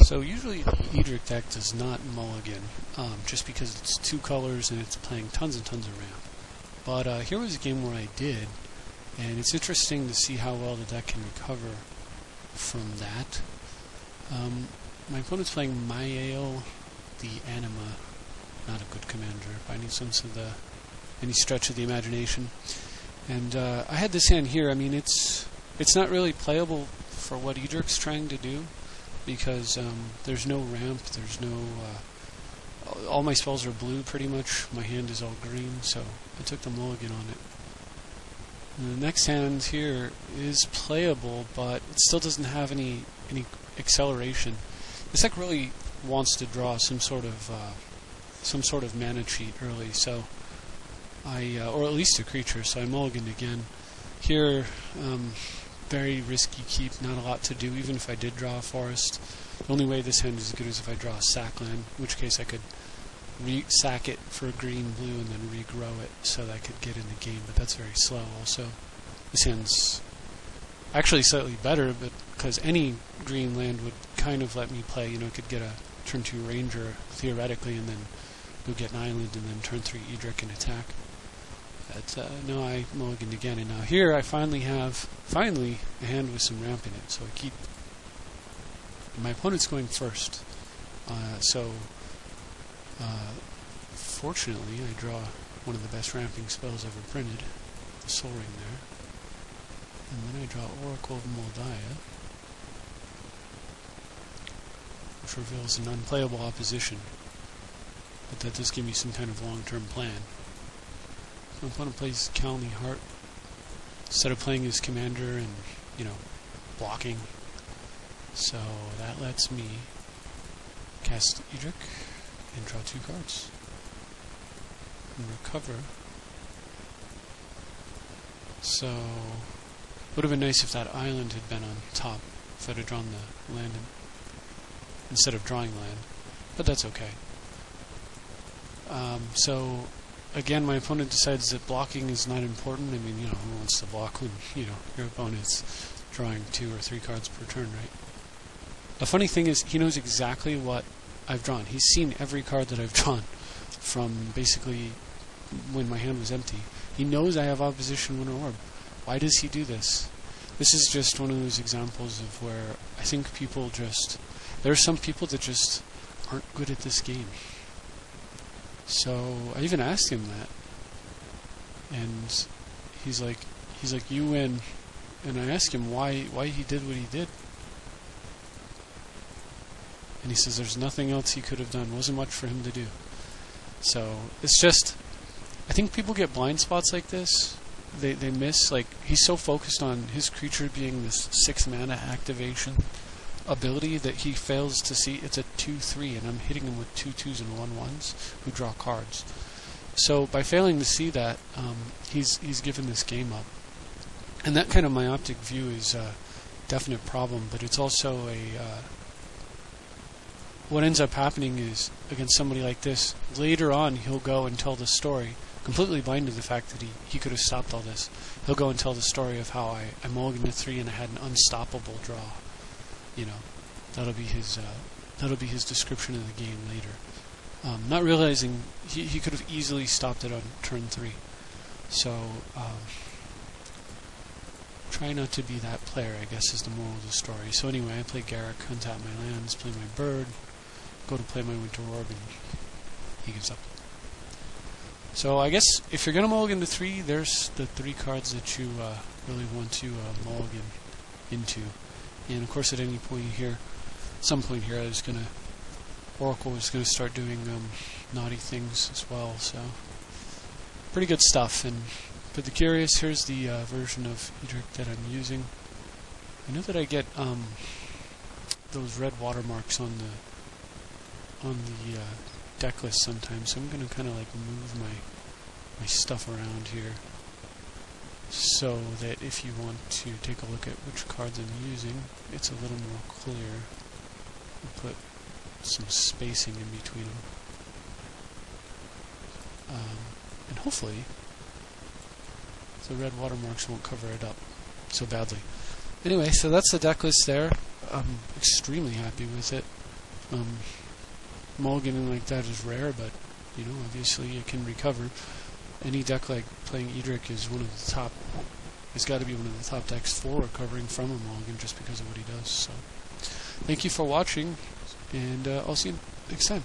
So usually the Edric deck does not mulligan, just because it's 2 colors and it's playing tons and tons of ramp. But here was a game where I did, and it's interesting to see how well the deck can recover from that. My opponent's playing Mayael, the Anima, not a good commander by any sense of any stretch of the imagination. And I had this hand here. I mean, it's not really playable for what Edric's trying to do, because there's no ramp, there's no... all my spells are blue, pretty much. My hand is all green, so I took the mulligan on it. And the next hand here is playable, but it still doesn't have any acceleration. This deck really wants to draw some sort of mana cheat early, so or at least a creature, so I mulliganed again. Here, very risky keep, not a lot to do, even if I did draw a forest. The only way this hand is good is if I draw a sack land, in which case I could sack it for green, blue, and then regrow it so that I could get in the game, but that's very slow also. This hand's actually slightly better, but because any green land would kind of let me play, you know, I could get a turn 2 ranger, theoretically, and then go get an island, and then turn 3 Edric and attack. But no, I mulliganed again, and now here I finally have a hand with some ramp in it, so I keep. And my opponent's going first, fortunately I draw one of the best ramping spells ever printed, the Soul Ring there, and then I draw Oracle of Moldiah, which reveals an unplayable opposition, but that does give me some kind of long-term plan. So my opponent plays Calny Heart instead of playing his commander and, you know, blocking. So that lets me cast Edric and draw 2 cards and recover. So would have been nice if that island had been on top, if I'd have drawn the land instead of drawing land, but that's okay. So again, my opponent decides that blocking is not important. I mean, you know, who wants to block when, you know, your opponent's drawing 2 or 3 cards per turn, right? The funny thing is, he knows exactly what I've drawn. He's seen every card that I've drawn from basically when my hand was empty. He knows I have opposition Winter Orb. Why does he do this? This is just one of those examples of where I think people just... There are some people that just aren't good at this game. So I even asked him that, and he's like, you win. And I asked him why he did what he did, and he says there's nothing else he could have done. Wasn't much for him to do. So it's just, I think people get blind spots like this. They miss, like, he's so focused on his creature being this 6 mana activation ability that he fails to see it's a 2/3, and I'm hitting him with 2 2s and 1 1s who draw cards. So by failing to see that, he's given this game up, and that kind of myopic view is a definite problem. But it's also what ends up happening is, against somebody like this, later on he'll go and tell the story, completely blind to the fact that he could have stopped all this. He'll go and tell the story of how I mulliganed to 3 and I had an unstoppable draw. You know, that'll be his description of the game later. Not realizing he could have easily stopped it on turn 3. So try not to be that player, I guess, is the moral of the story. So anyway, I play Garrick, untap my lands, play my bird, go to play my Winter Orb, and he gives up. So I guess if you're gonna mulligan to 3, there's the 3 cards that you really want to mulligan into. And of course, at any point here, some point here, Oracle was gonna start doing naughty things as well. So pretty good stuff. And for the curious, here's the version of Edric that I'm using. I know that I get those red watermarks on the deck list sometimes, so I'm gonna kind of like move my stuff around here, so that if you want to take a look at which cards I'm using, it's a little more clear. I'll put some spacing in between them. And hopefully the red watermarks won't cover it up so badly. Anyway, so that's the deck list there. I'm extremely happy with it. Mulliganing like that is rare, but you know, obviously it can recover. Any deck like playing Edric is one of the top. It's got to be one of the top decks for recovering from a Mulligan just because of what he does. So, thank you for watching, and I'll see you next time.